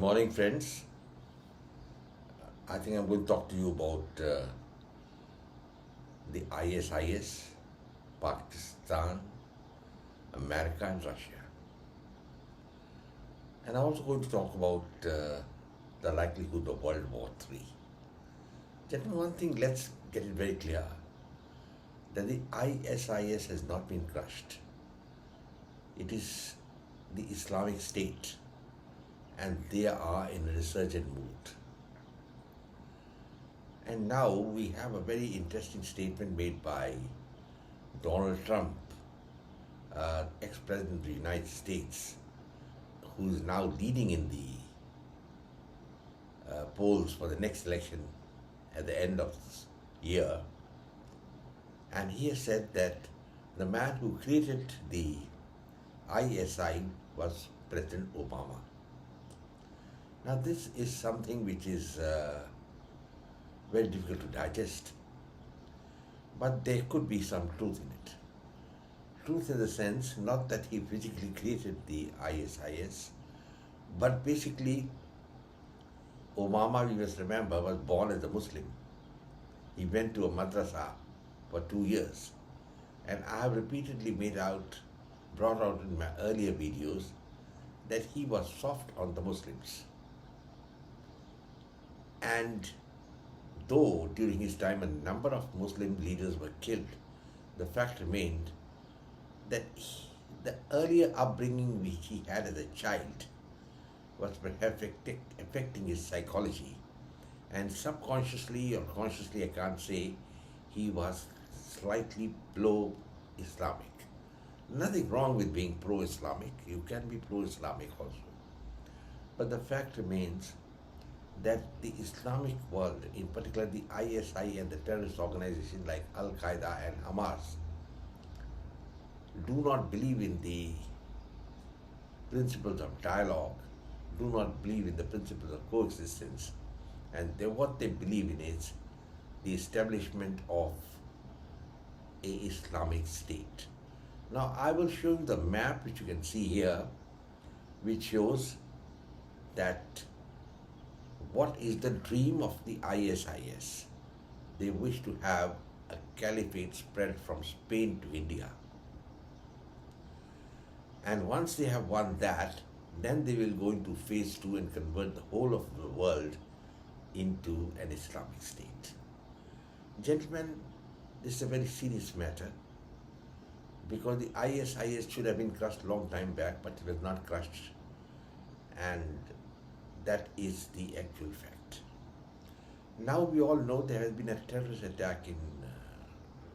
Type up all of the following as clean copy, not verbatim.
morning, friends. I think I'm going to talk to you about the ISIS, Pakistan, America, and Russia. And I'm also going to talk about the likelihood of World War III. Gentlemen, one thing, let's get it very clear that the ISIS has not been crushed. It is the Islamic State, and they are in a resurgent mood. And now we have a very interesting statement made by Donald Trump, ex-president of the United States, who is now leading in the polls for the next election at the end of this year. And he has said that the man who created the ISI was President Obama. Now this is something which is very difficult to digest, but there could be some truth in it. Truth in the sense, not that he physically created the ISIS, but basically Obama, we must remember, was born as a Muslim. He went to a madrasa for 2 years, and I have repeatedly brought out in my earlier videos that he was soft on the Muslims. And though during his time a number of Muslim leaders were killed, the fact remained that the earlier upbringing which he had as a child was perhaps affecting his psychology, and subconsciously or consciously, I can't say, he was slightly pro-Islamic. Nothing wrong with being pro-Islamic. You can be pro-Islamic also. But the fact remains that the Islamic world, in particular the ISI and the terrorist organizations like Al-Qaeda and Hamas, do not believe in the principles of dialogue, do not believe in the principles of coexistence, and what they believe in is the establishment of a Islamic state. Now I will show you the map which you can see here, which shows that what is the dream of the ISIS. They wish to have a caliphate spread from Spain to India. And once they have won that, then they will go into phase 2 and convert the whole of the world into an Islamic state. Gentlemen, this is a very serious matter, because the ISIS should have been crushed a long time back, but it was not crushed. And that is the actual fact. Now we all know there has been a terrorist attack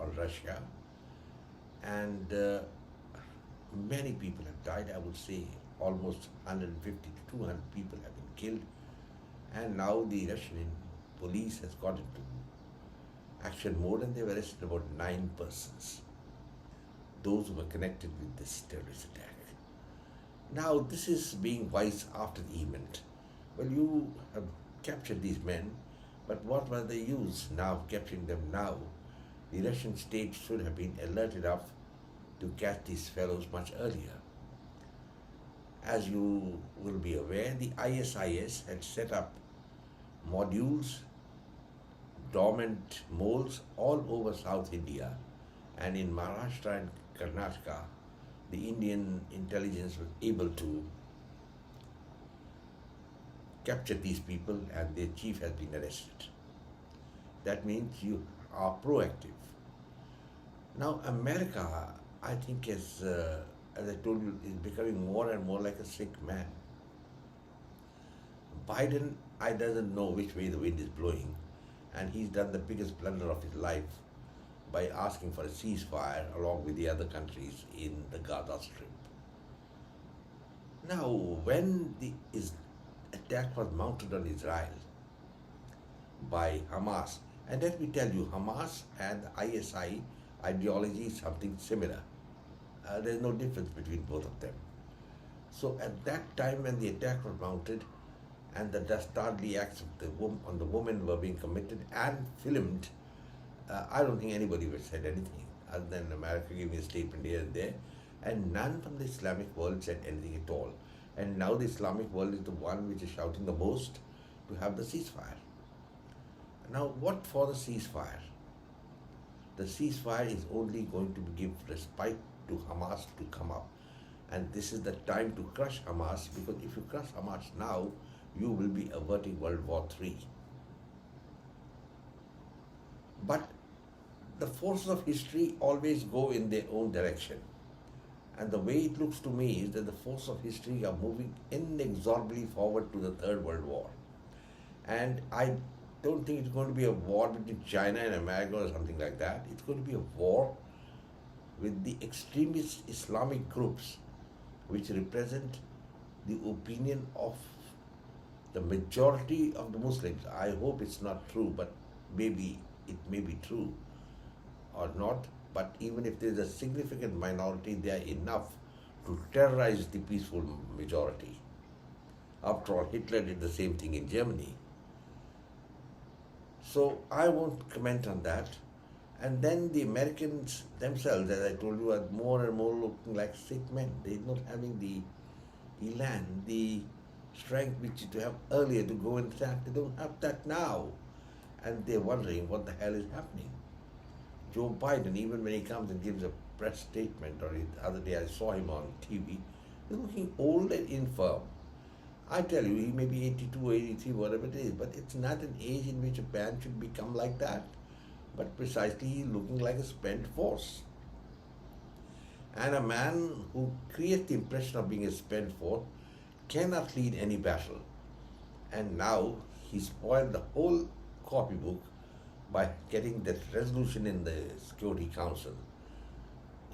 on Russia, and many people have died. I would say almost 150 to 200 people have been killed, and now the Russian police has got into action mode, and they've arrested about 9 persons, those who were connected with this terrorist attack. Now this is being wise after the event. Well, you have captured these men, but what were the use now capturing them now? The Russian state should have been alert enough to catch these fellows much earlier. As you will be aware, the ISIS had set up modules, dormant moles all over South India, and in Maharashtra and Karnataka, the Indian intelligence was able to capture these people, and their chief has been arrested. That means you are proactive. Now America, I think, as I told you, is becoming more and more like a sick man. Biden, I doesn't know which way the wind is blowing, and he's done the biggest blunder of his life by asking for a ceasefire along with the other countries in the Gaza Strip. Now, when the attack was mounted on Israel by Hamas, and let me tell you, Hamas and ISI ideology is something similar. There's no difference between both of them. So at that time when the attack was mounted and the dastardly acts on the women were being committed and filmed, I don't think anybody would have said anything other than America giving a statement here and there, and none from the Islamic world said anything at all. And now the Islamic world is the one which is shouting the most to have the ceasefire. Now, what for the ceasefire? The ceasefire is only going to give respite to Hamas to come up. And this is the time to crush Hamas, because if you crush Hamas now, you will be averting World War III. But the forces of history always go in their own direction. And the way it looks to me is that the forces of history are moving inexorably forward to the Third World War. And I don't think it's going to be a war between China and America or something like that. It's going to be a war with the extremist Islamic groups which represent the opinion of the majority of the Muslims. I hope it's not true, but maybe it may be true or not. But even if there's a significant minority, they are enough to terrorize the peaceful majority. After all, Hitler did the same thing in Germany. So I won't comment on that. And then the Americans themselves, as I told you, are more and more looking like sick men. They're not having the elan, the strength which to have earlier to go and attack. They don't have that now. And they're wondering what the hell is happening. Joe Biden, even when he comes and gives a press statement, or the other day I saw him on TV, he's looking old and infirm. I tell you, he may be 82, 83, whatever it is, but it's not an age in which a man should become like that. But precisely, he's looking like a spent force. And a man who creates the impression of being a spent force cannot lead any battle. And now he spoiled the whole copybook by getting that resolution in the Security Council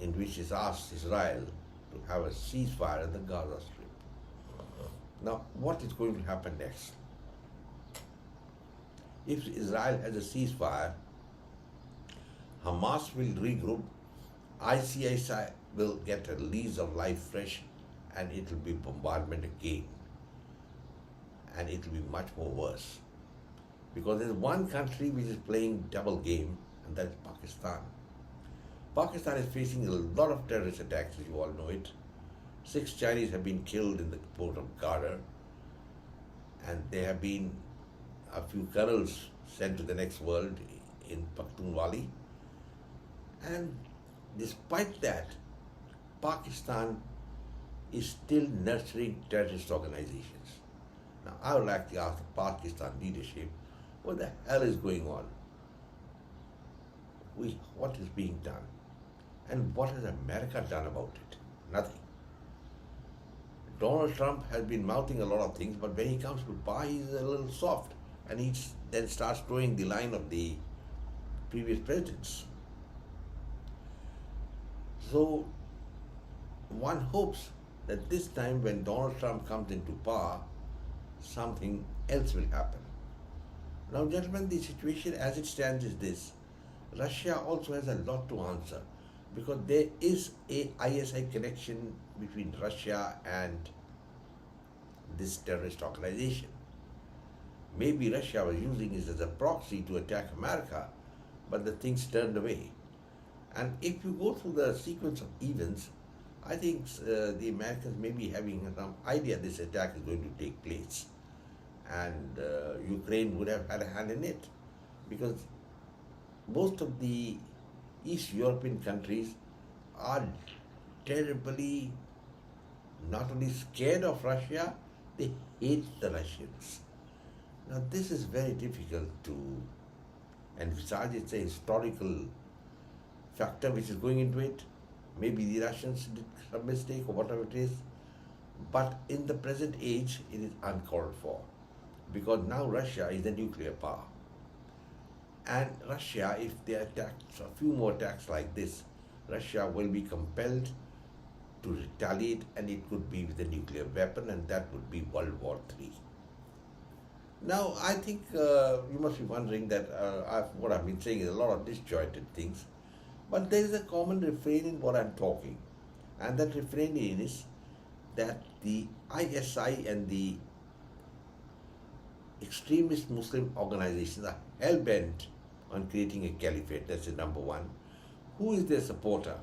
in which it asks Israel to have a ceasefire in the Gaza Strip. Now, what is going to happen next? If Israel has a ceasefire, Hamas will regroup, ICIS will get a lease of life fresh, and it will be bombardment again. And it will be much more worse. Because there's one country which is playing double game, and that's Pakistan. Pakistan is facing a lot of terrorist attacks, as you all know it. 6 Chinese have been killed in the port of Gardar, and there have been a few colonels sent to the next world in Pakhtunkhwa. And despite that, Pakistan is still nurturing terrorist organizations. Now, I would like to ask the Pakistan leadership, what the hell is going on? What is being done? And what has America done about it? Nothing. Donald Trump has been mouthing a lot of things, but when he comes to power, he's a little soft. And he then starts throwing the line of the previous presidents. So one hopes that this time when Donald Trump comes into power, something else will happen. Now, gentlemen, the situation as it stands is this. Russia also has a lot to answer, because there is a ISI connection between Russia and this terrorist organization. Maybe Russia was using it as a proxy to attack America, but the things turned away. And if you go through the sequence of events, I think the Americans may be having some idea this attack is going to take place. And Ukraine would have had a hand in it, because most of the East European countries are terribly not only scared of Russia, they hate the Russians. Now, this is very difficult to envisage. It's a historical factor which is going into it. Maybe the Russians did some mistake or whatever it is, but in the present age, it is uncalled for, because now Russia is a nuclear power. And Russia, if they attack a few more attacks like this, Russia will be compelled to retaliate, and it could be with a nuclear weapon, and that would be World War III. Now, I think you must be wondering that what I've been saying is a lot of disjointed things, but there is a common refrain in what I'm talking, and that refrain is that the ISI and the extremist Muslim organizations are hell-bent on creating a caliphate. That's number one. Who is their supporter?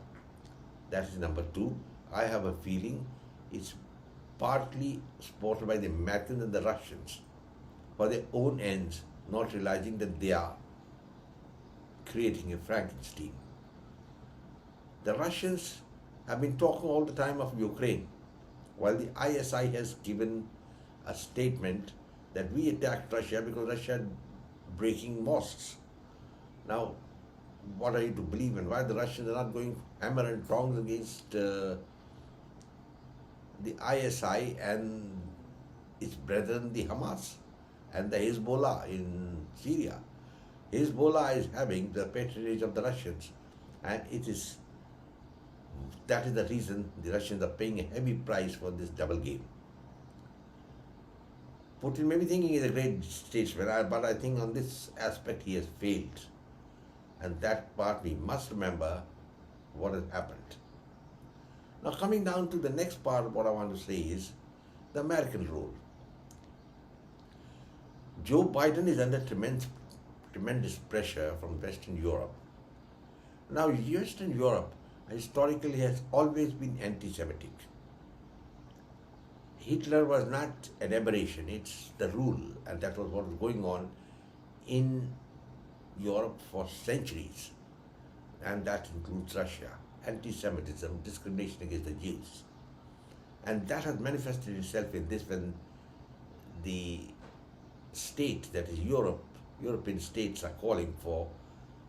That is number two. I have a feeling it's partly supported by the Americans and the Russians for their own ends, not realizing that they are creating a Frankenstein. The Russians have been talking all the time of Ukraine, while the ISI has given a statement that we attacked Russia because Russia breaking mosques. Now, what are you to believe in? Why the Russians are not going hammer and tongs against the ISI and its brethren, the Hamas and the Hezbollah in Syria? Hezbollah is having the patronage of the Russians, and that is the reason the Russians are paying a heavy price for this double game. Putin may be thinking he's a great statesman, but I think on this aspect he has failed. And that part we must remember what has happened. Now, coming down to the next part, what I want to say is the American role. Joe Biden is under tremendous pressure from Western Europe. Now, Western Europe historically has always been anti-Semitic. Hitler was not an aberration, it's the rule, and that was what was going on in Europe for centuries, and that includes Russia. Anti-Semitism, discrimination against the Jews. And that has manifested itself in this when the state, that is European states are calling for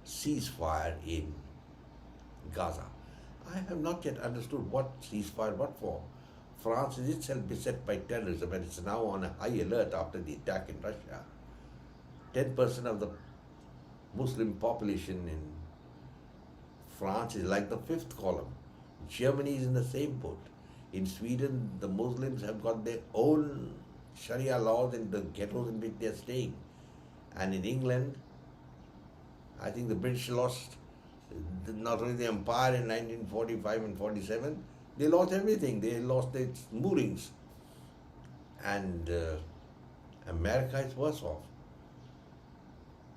ceasefire in Gaza. I have not yet understood what ceasefire, what for. France is itself beset by terrorism and it's now on a high alert after the attack in Russia. 10% of the Muslim population in France is like the fifth column. Germany is in the same boat. In Sweden, the Muslims have got their own Sharia laws in the ghettos in which they are staying. And in England, I think the British lost not only the empire in 1945 and 47, they lost everything. They lost its moorings. And America is worse off.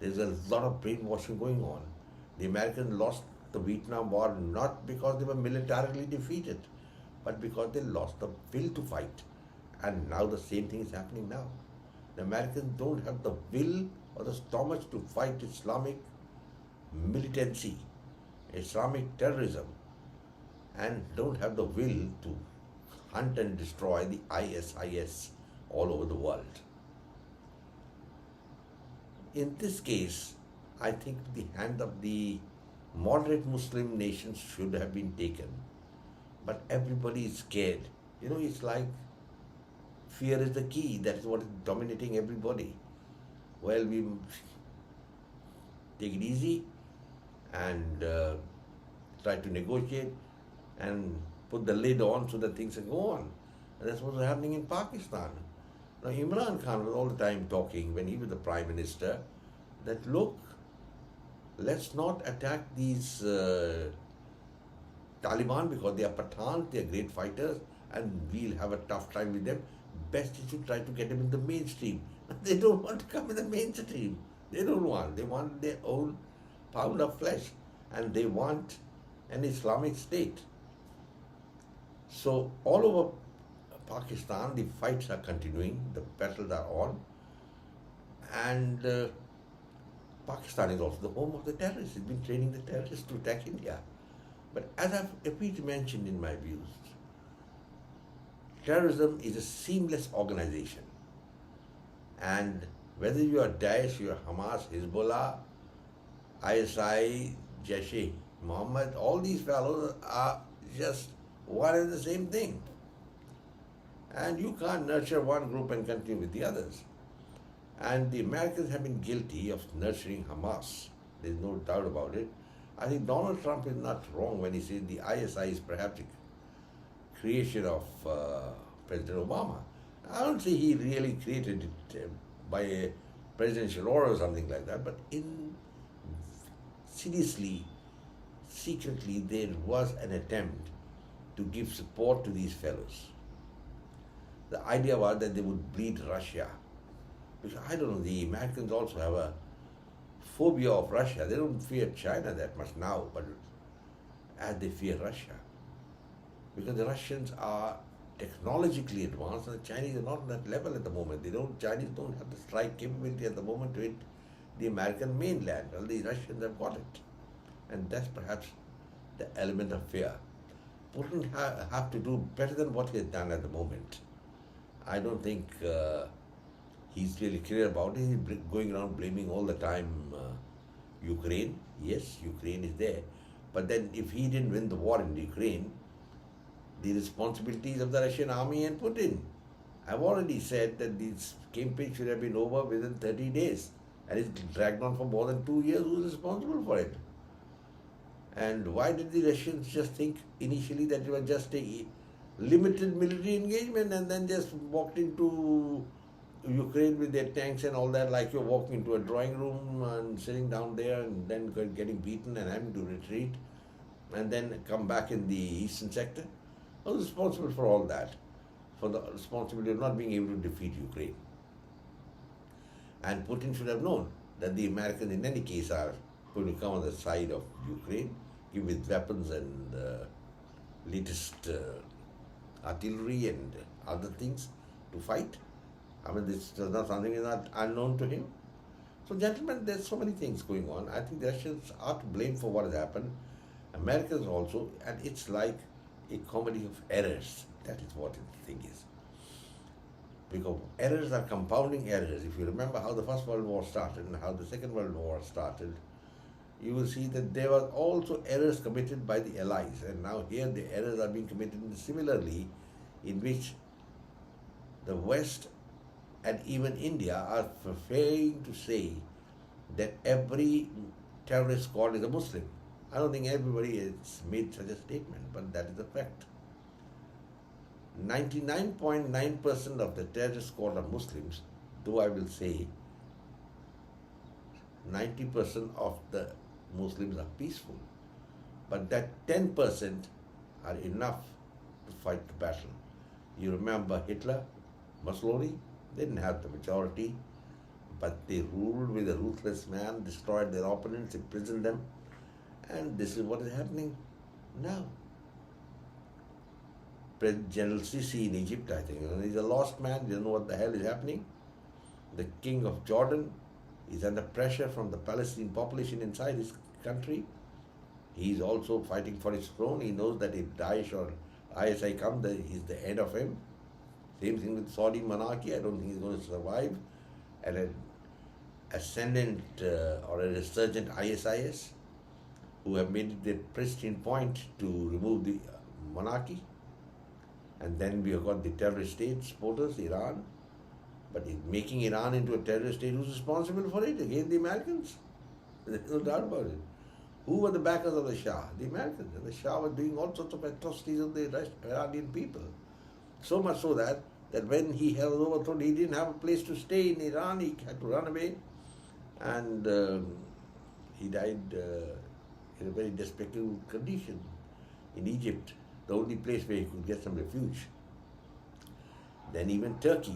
There's a lot of brainwashing going on. The Americans lost the Vietnam War not because they were militarily defeated, but because they lost the will to fight. And now the same thing is happening now. The Americans don't have the will or the stomach to fight Islamic militancy, Islamic terrorism, and don't have the will to hunt and destroy the ISIS all over the world. In this case, I think the hand of the moderate Muslim nations should have been taken. But everybody is scared. It's like fear is the key. That is what is dominating everybody. Well, we take it easy and try to negotiate and put the lid on so that things can go on. And that's what's happening in Pakistan. Now, Imran Khan was all the time talking when he was the Prime Minister that, look, let's not attack these Taliban because they are Pathans, they are great fighters, and we'll have a tough time with them. Best is to try to get them in the mainstream. They don't want to come in the mainstream. They don't want. They want their own pound of flesh, and they want an Islamic state. So all over Pakistan, the fights are continuing, the battles are on, and Pakistan is also the home of the terrorists. It's been training the terrorists to attack India. But as I've repeatedly mentioned in my views, terrorism is a seamless organization. And whether you are Daesh, you are Hamas, Hezbollah, ISI, Jaish-e-Mohammed, all these fellows are just one and the same thing. And you can't nurture one group and continue with the others. And the Americans have been guilty of nurturing Hamas. There's no doubt about it. I think Donald Trump is not wrong when he says the ISI is perhaps a creation of President Obama. I don't say he really created it by a presidential order or something like that, but seriously, secretly, there was an attempt to give support to these fellows. The idea was that they would bleed Russia. Because I don't know, the Americans also have a phobia of Russia. They don't fear China that much now, but as they fear Russia. Because the Russians are technologically advanced, and the Chinese are not on that level at the moment. Chinese don't have the strike capability at the moment to hit the American mainland. Well, the Russians have got it, and that's perhaps the element of fear. Putin have to do better than what he has done at the moment. I don't think he's really clear about it. He's going around blaming all the time Ukraine. Yes, Ukraine is there, but then if he didn't win the war in Ukraine, the responsibilities of the Russian army and Putin. I've already said that this campaign should have been over within 30 days, and it's dragged on for more than 2 years. Who's responsible for it? And why did the Russians just think initially that it was just a limited military engagement and then just walked into Ukraine with their tanks and all that, like you're walking into a drawing room and sitting down there and then getting beaten and having to retreat and then come back in the eastern sector? Who's responsible for all that? For the responsibility of not being able to defeat Ukraine. And Putin should have known that the Americans in any case are going to come on the side of Ukraine, give with weapons and latest artillery and other things to fight. I mean, this is not something is not unknown to him. So, gentlemen, there's so many things going on. I think the Russians are to blame for what has happened. Americans also, and it's like a comedy of errors. That is what the thing is. Because errors are compounding errors. If you remember how the First World War started and how the Second World War started, you will see that there were also errors committed by the Allies. And now here the errors are being committed similarly, in which the West and even India are preferring to say that every terrorist squad is a Muslim. I don't think everybody has made such a statement, but that is a fact. 99.9% of the terrorist squad are Muslims, though I will say 90% of the Muslims are peaceful. But that 10% are enough to fight the battle. You remember Hitler, Mussolini? They didn't have the majority, but they ruled with a ruthless man, destroyed their opponents, imprisoned them, and this is what is happening now. President General Sisi in Egypt, I think, he's a lost man, he doesn't know what the hell is happening. The king of Jordan is under pressure from the Palestinian population inside his country. He's also fighting for his throne. He knows that if Daesh or ISI come, he's the end of him. Same thing with Saudi monarchy. I don't think he's going to survive. And an ascendant or a resurgent ISIS who have made it their pristine point to remove the monarchy. And then we have got the terrorist state supporters, Iran. But making Iran into a terrorist state, who's responsible for it? Again, the Americans. There's no doubt about it. Who were the backers of the Shah? The Americans. And the Shah was doing all sorts of atrocities on the Iranian people. So much so that when he was overthrown, he didn't have a place to stay in Iran. He had to run away. And he died in a very despicable condition in Egypt, the only place where he could get some refuge. Then even Turkey.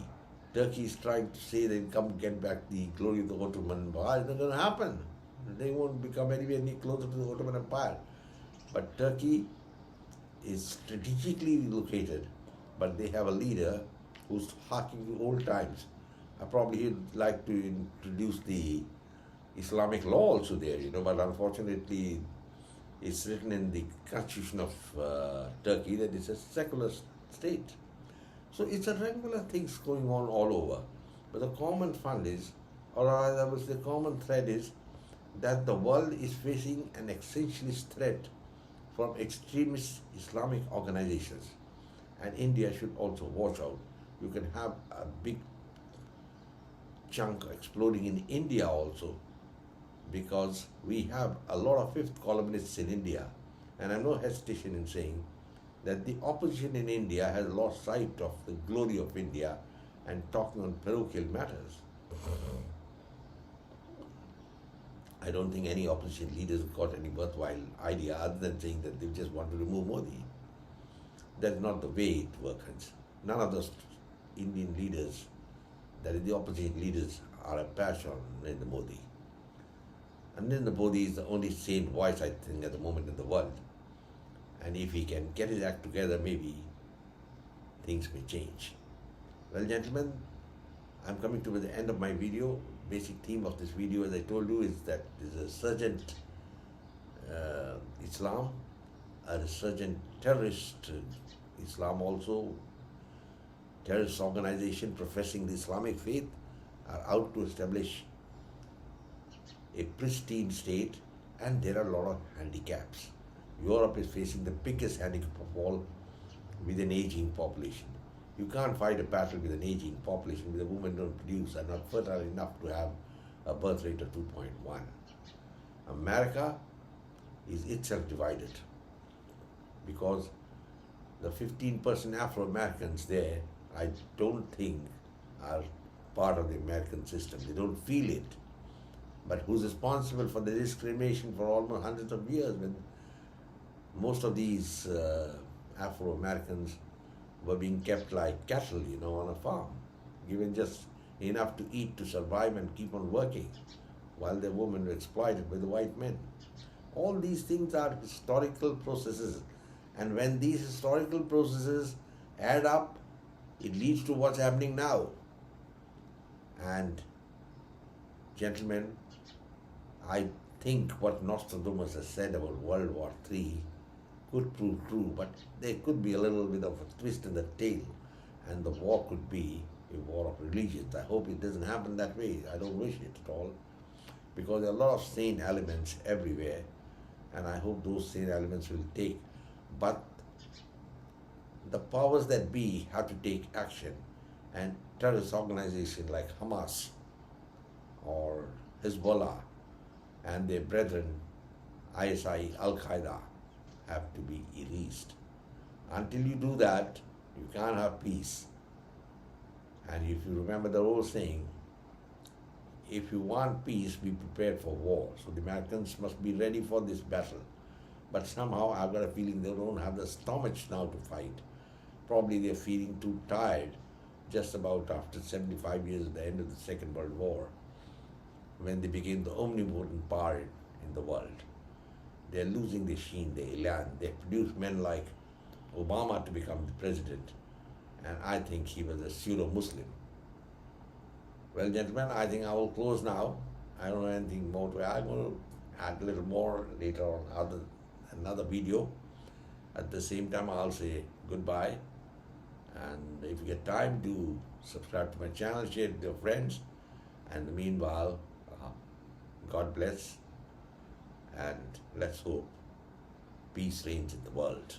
Turkey is trying to say they come get back the glory of the Ottoman Empire. It's not going to happen. They won't become anywhere near closer to the Ottoman Empire. But Turkey is strategically located, but they have a leader who's harking to old times. Probably he'd like to introduce the Islamic law also there, but unfortunately it's written in the constitution of Turkey that it's a secular state. So it's a regular things going on all over. But the common fund is, or rather the common thread is, that the world is facing an existentialist threat from extremist Islamic organizations. And India should also watch out. You can have a big chunk exploding in India also, because we have a lot of fifth columnists in India. And I have no hesitation in saying that the opposition in India has lost sight of the glory of India and talking on parochial matters. I don't think any opposition leaders have got any worthwhile idea other than saying that they just want to remove Modi. That's not the way it works. None of those Indian leaders, that is the opposition leaders, are a patch on Narendra Modi. And Narendra Modi is the only sane voice, I think, at the moment in the world. And if he can get his act together, maybe things may change. Well, gentlemen, I'm coming to the end of my video. Basic theme of this video, as I told you, is that this is a resurgent Islam, a resurgent terrorist Islam also, terrorist organization professing the Islamic faith are out to establish a pristine state, and there are a lot of handicaps. Europe is facing the biggest handicap of all, with an aging population. You can't fight a battle with an aging population with a women don't produce, are not fertile enough to have a birth rate of 2.1. America is itself divided because the 15% Afro-Americans there, I don't think are part of the American system. They don't feel it. But who's responsible for the discrimination for almost hundreds of years when most of these Afro-Americans were being kept like cattle, on a farm, given just enough to eat to survive and keep on working, while their women were exploited by the white men. All these things are historical processes, and when these historical processes add up, it leads to what's happening now. And gentlemen, I think what Nostradamus has said about World War III could prove true, but there could be a little bit of a twist in the tail, and the war could be a war of religions. I hope it doesn't happen that way. I don't wish it at all, because there are a lot of sane elements everywhere, and I hope those sane elements will take. But the powers that be have to take action, and terrorist organizations like Hamas or Hezbollah and their brethren ISI, Al-Qaeda, have to be erased. Until you do that, you can't have peace. And if you remember the old saying, if you want peace, be prepared for war. So the Americans must be ready for this battle. But somehow I've got a feeling they don't have the stomach now to fight. Probably they're feeling too tired, just about after 75 years at the end of the Second World War, when they became the omnipotent power in the world. They're losing their sheen, their elan. They produced men like Obama to become the president, and I think he was a pseudo-Muslim. Well, gentlemen, I think I will close now. I don't have anything more to add. I'm going to add a little more later on another video. At the same time, I'll say goodbye. And if you get time, do subscribe to my channel, share it with your friends. And meanwhile, God bless. And let's hope peace reigns in the world.